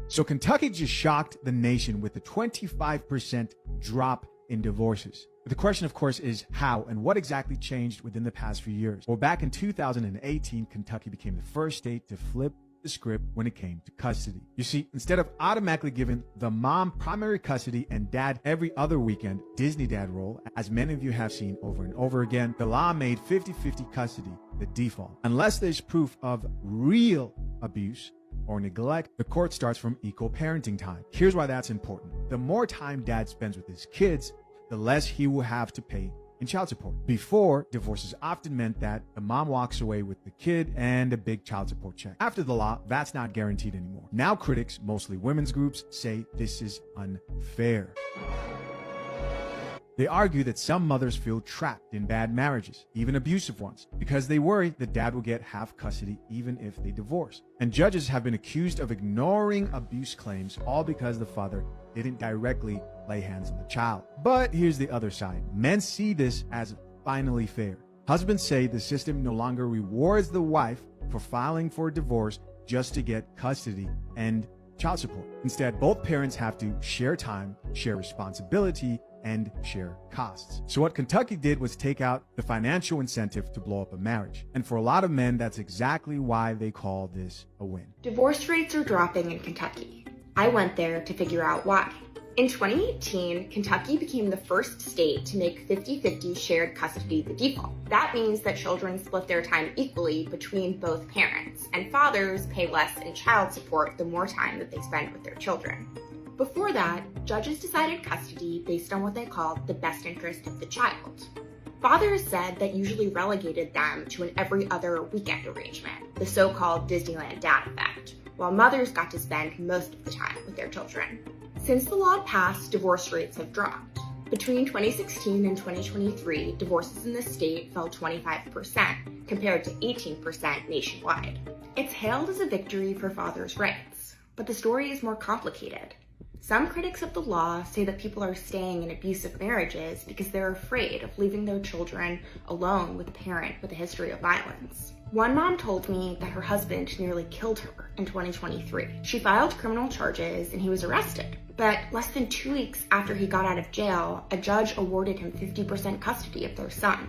So Kentucky just shocked the nation with a 25% drop in divorces. But the question, of course, is how and what exactly changed within the past few years. Well, back in 2018, Kentucky became the first state to flip the script when it came to custody. You see, instead of automatically giving the mom primary custody and dad every other weekend Disney dad role, as many of you have seen over and over again, the law made 50-50 custody the default. Unless there's proof of real abuse or neglect, the court starts from equal parenting time. Here's why that's important. The more time dad spends with his kids, the less he will have to pay in child support. Before, divorces often meant that the mom walks away with the kid and a big child support check. After the law, that's not guaranteed anymore. Now critics, mostly women's groups, say this is unfair. They argue that some mothers feel trapped in bad marriages, even abusive ones, because they worry the dad will get half custody even if they divorce. And judges have been accused of ignoring abuse claims, all because the father didn't directly lay hands on the child. But here's the other side. Men see this as finally fair. Husbands say the system no longer rewards the wife for filing for a divorce just to get custody and child support. Instead, both parents have to share time, share responsibility, and share costs. So what Kentucky did was take out the financial incentive to blow up a marriage. And for a lot of men, that's exactly why they call this a win. Divorce rates are dropping in Kentucky. I went there to figure out why. In 2018, Kentucky became the first state to make 50-50 shared custody the default. That means that children split their time equally between both parents, and fathers pay less in child support the more time that they spend with their children. Before that, judges decided custody based on what they called the best interest of the child. Fathers said that usually relegated them to an every other weekend arrangement, the so-called Disneyland dad effect, while mothers got to spend most of the time with their children. Since the law passed, divorce rates have dropped. Between 2016 and 2023, divorces in the state fell 25%, compared to 18% nationwide. It's hailed as a victory for fathers' rights, but the story is more complicated. Some critics of the law say that people are staying in abusive marriages because they're afraid of leaving their children alone with a parent with a history of violence. One mom told me that her husband nearly killed her in 2023. She filed criminal charges and he was arrested. But less than 2 weeks after he got out of jail, a judge awarded him 50% custody of their son,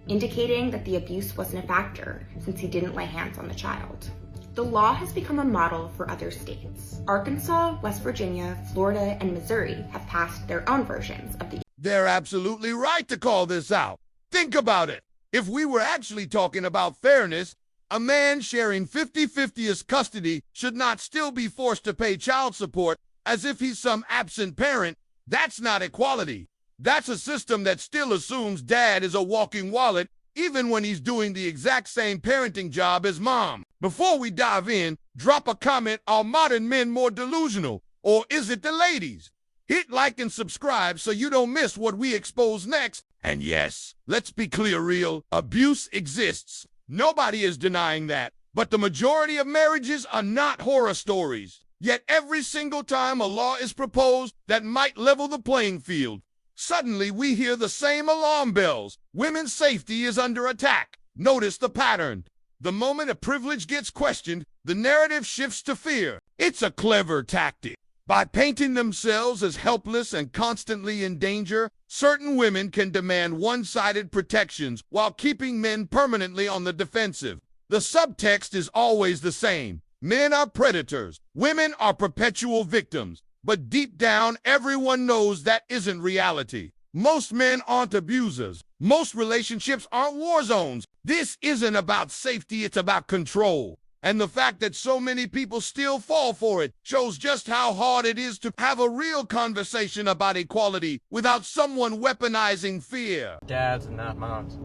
indicating that the abuse wasn't a factor since he didn't lay hands on the child. The law has become a model for other states. Arkansas, West Virginia, Florida, and Missouri have passed their own versions of the... They're absolutely right to call this out. Think about it. If we were actually talking about fairness, a man sharing 50-50 custody should not still be forced to pay child support as if he's some absent parent. That's not equality. That's a system that still assumes dad is a walking wallet even when he's doing the exact same parenting job as mom. Before we dive in, drop a comment, are modern men more delusional, or is it the ladies? Hit like and subscribe so you don't miss what we expose next. And yes, let's be clear, real abuse exists. Nobody is denying that. But the majority of marriages are not horror stories. Yet every single time a law is proposed that might level the playing field, suddenly we hear the same alarm bells. Women's safety is under attack. Notice the pattern. The moment a privilege gets questioned, the narrative shifts to fear. It's a clever tactic. By painting themselves as helpless and constantly in danger, certain women can demand one-sided protections while keeping men permanently on the defensive. The subtext is always the same. Men are predators. Women are perpetual victims. But deep down, everyone knows that isn't reality. Most men aren't abusers. Most relationships aren't war zones. This isn't about safety, it's about control. And the fact that so many people still fall for it shows just how hard it is to have a real conversation about equality without someone weaponizing fear. Dads and not moms.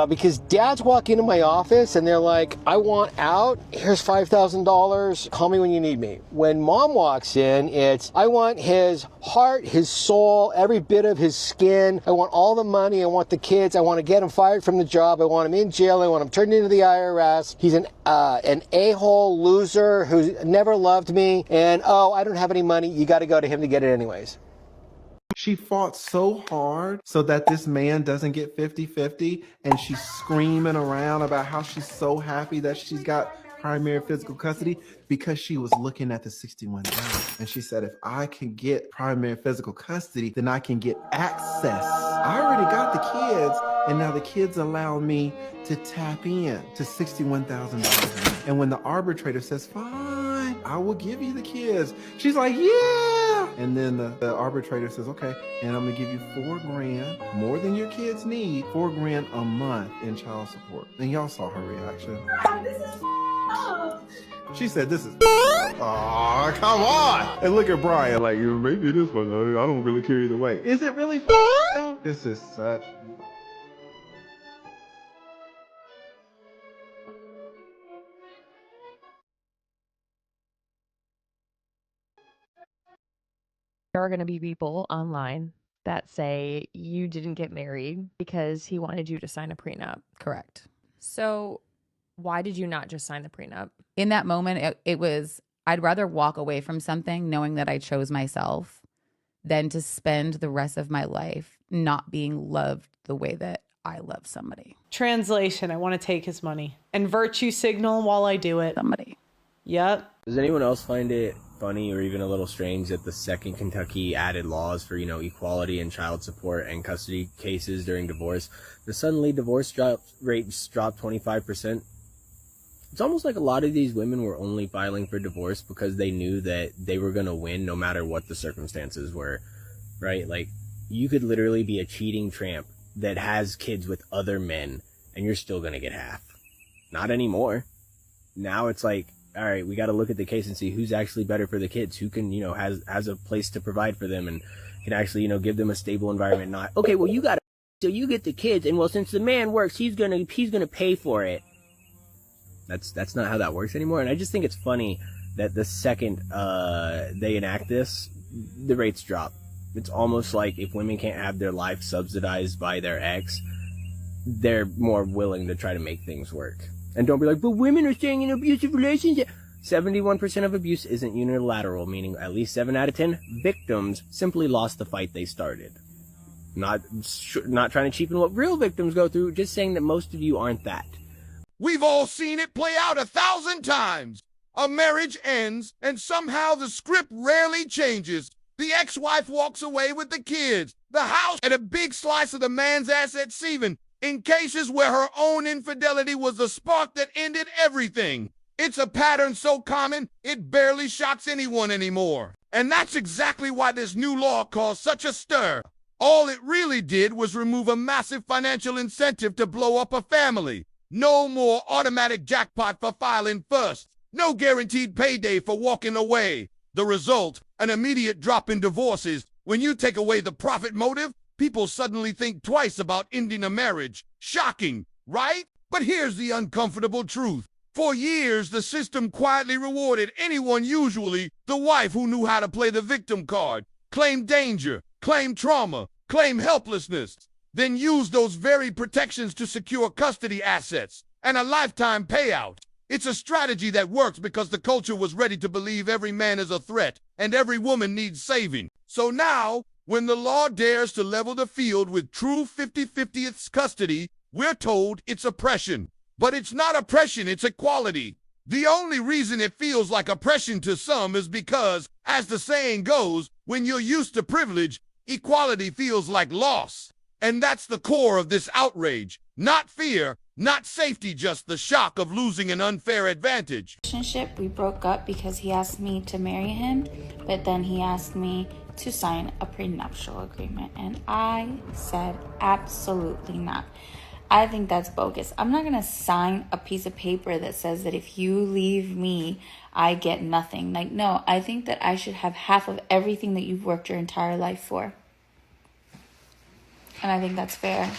Because dads walk into my office and they're like, I want out, here's $5,000, call me when you need me. When mom walks in, it's, I want his heart, his soul, every bit of his skin. I want all the money, I want the kids, I want to get him fired from the job, I want him in jail, I want him turned into the IRS. He's an a-hole loser who never loved me, and oh, I don't have any money, you got to go to him to get it anyways. She fought so hard so that this man doesn't get 50-50, and she's screaming around about how she's so happy that she's got primary physical custody because she was looking at the 61,000. And she said, if I can get primary physical custody, then I can get access. I already got the kids, and now the kids allow me to tap in to $61,000. And when the arbitrator says, fine, I will give you the kids, she's like, yeah. And then the arbitrator says, okay, and I'm gonna give you $4,000, more than your kids need, $4,000 a month in child support. And y'all saw her reaction. This is She said, this is oh, come on. And look at Brian, like, maybe this one, I don't really care either way. Is it really This is such... There are going to be people online that say you didn't get married because he wanted you to sign a prenup. Correct. So why did you not just sign the prenup? In that moment, it was, I'd rather walk away from something knowing that I chose myself than to spend the rest of my life not being loved the way that I love somebody. Translation, I want to take his money and virtue signal while I do it. Somebody. Yep. Does anyone else find it funny or even a little strange that the second Kentucky added laws for, equality in child support and custody cases during divorce, that suddenly divorce rates dropped 25%? It's almost like a lot of these women were only filing for divorce because they knew that they were going to win no matter what the circumstances were, right? Like, you could literally be a cheating tramp that has kids with other men and you're still going to get half. Not anymore. Now it's like, all right, we got to look at the case and see who's actually better for the kids, who can, has a place to provide for them and can actually, give them a stable environment. Not, okay, well, so you get the kids, and well, since the man works, he's gonna pay for it. That's not how that works anymore. And I just think it's funny that the second they enact this, the rates drop. It's almost like if women can't have their life subsidized by their ex, they're more willing to try to make things work. And don't be like, but women are staying in abusive relationships. 71% of abuse isn't unilateral, meaning at least 7 out of 10 victims simply lost the fight they started. Not trying to cheapen what real victims go through, just saying that most of you aren't that. We've all seen it play out 1,000 times. A marriage ends, and somehow the script rarely changes. The ex-wife walks away with the kids, the house, and a big slice of the man's assets even, in cases where her own infidelity was the spark that ended everything. It's a pattern so common, it barely shocks anyone anymore. And that's exactly why this new law caused such a stir. All it really did was remove a massive financial incentive to blow up a family. No more automatic jackpot for filing first. No guaranteed payday for walking away. The result, an immediate drop in divorces. When you take away the profit motive, people suddenly think twice about ending a marriage. Shocking, right? But here's the uncomfortable truth. For years, the system quietly rewarded anyone, usually the wife, who knew how to play the victim card, claim danger, claim trauma, claim helplessness, then use those very protections to secure custody assets and a lifetime payout. It's a strategy that works because the culture was ready to believe every man is a threat and every woman needs saving. So now, when the law dares to level the field with true 50-50th custody, we're told it's oppression. But it's not oppression, it's equality. The only reason it feels like oppression to some is because, as the saying goes, when you're used to privilege, equality feels like loss. And that's the core of this outrage. Not fear, not safety, just the shock of losing an unfair advantage. Relationship, we broke up because he asked me to marry him, but then he asked me to sign a prenuptial agreement, and I said absolutely not. I think that's bogus. I'm not going to sign a piece of paper that says that if you leave me, I get nothing. Like, no, I think that I should have half of everything that you've worked your entire life for. And I think that's fair.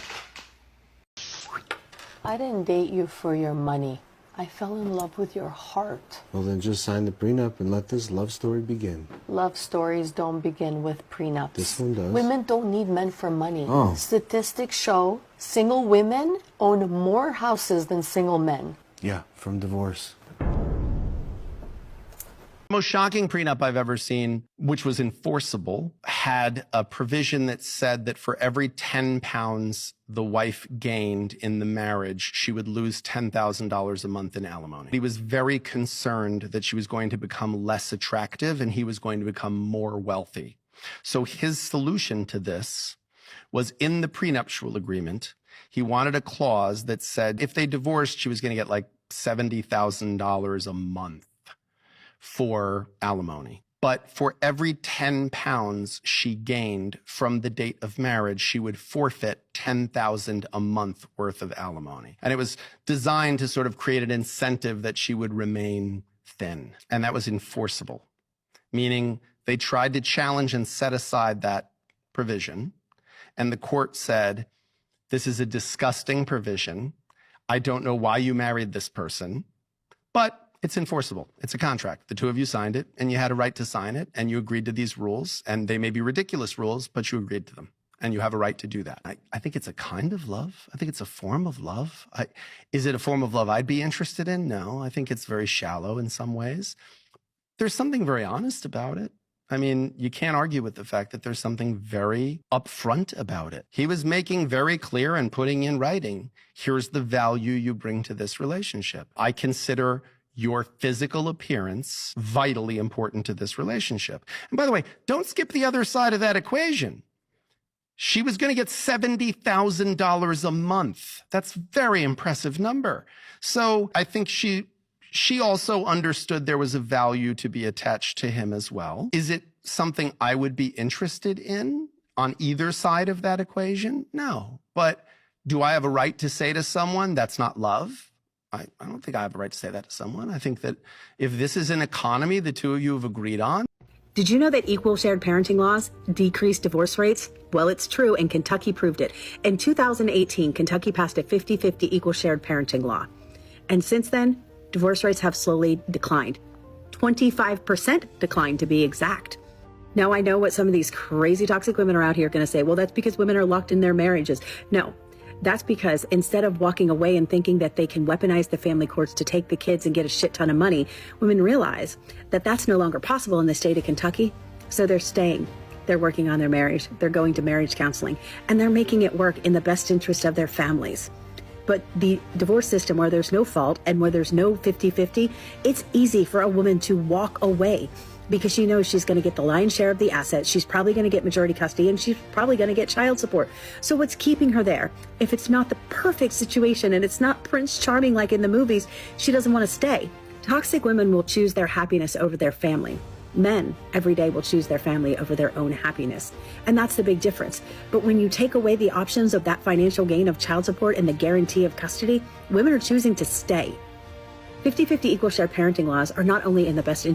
I didn't date you for your money. I fell in love with your heart. Well, then just sign the prenup and let this love story begin. Love stories don't begin with prenups. This one does. Women don't need men for money. Oh. Statistics show single women own more houses than single men. Yeah, from divorce. The most shocking prenup I've ever seen, which was enforceable, had a provision that said that for every 10 pounds the wife gained in the marriage, she would lose $10,000 a month in alimony. He was very concerned that she was going to become less attractive and he was going to become more wealthy. So his solution to this was in the prenuptial agreement. He wanted a clause that said if they divorced, she was going to get like $70,000 a month for alimony. But for every 10 pounds she gained from the date of marriage, she would forfeit $10,000 a month worth of alimony. And it was designed to sort of create an incentive that she would remain thin. And that was enforceable, meaning they tried to challenge and set aside that provision. And the court said, this is a disgusting provision. I don't know why you married this person, but it's enforceable. It's a contract. The two of you signed it, and you had a right to sign it, and you agreed to these rules, and they may be ridiculous rules, but you agreed to them, and you have a right to do that. I think it's a kind of love. I think it's a form of love. Is it a form of love I'd be interested in? No, I think it's very shallow in some ways. There's something very honest about it. I mean, you can't argue with the fact that there's something very upfront about it. He was making very clear and putting in writing, here's the value you bring to this relationship. I consider your physical appearance vitally important to this relationship. And by the way, don't skip the other side of that equation. She was going to get $70,000 a month. That's a very impressive number. So I think she also understood there was a value to be attached to him as well. Is it something I would be interested in on either side of that equation? No. But do I have a right to say to someone that's not love? I don't think I have a right to say that to someone. I think that if this is an economy the two of you have agreed on. Did you know that equal shared parenting laws decrease divorce rates? Well, it's true, and Kentucky proved it. In 2018, Kentucky passed a 50-50 equal shared parenting law. And since then, divorce rates have slowly declined. 25% declined, to be exact. Now, I know what some of these crazy toxic women are out here going to say. Well, that's because women are locked in their marriages. No. That's because instead of walking away and thinking that they can weaponize the family courts to take the kids and get a shit ton of money, women realize that that's no longer possible in the state of Kentucky. So they're staying. They're working on their marriage. They're going to marriage counseling, and they're making it work in the best interest of their families. But the divorce system, where there's no fault and where there's no 50-50, it's easy for a woman to walk away because she knows she's going to get the lion's share of the assets. She's probably going to get majority custody, and she's probably going to get child support. So what's keeping her there? If it's not the perfect situation and it's not Prince Charming like in the movies, she doesn't want to stay. Toxic women will choose their happiness over their family. Men every day will choose their family over their own happiness. And that's the big difference. But when you take away the options of that financial gain of child support and the guarantee of custody, women are choosing to stay. 50-50 equal share parenting laws are not only in the best interest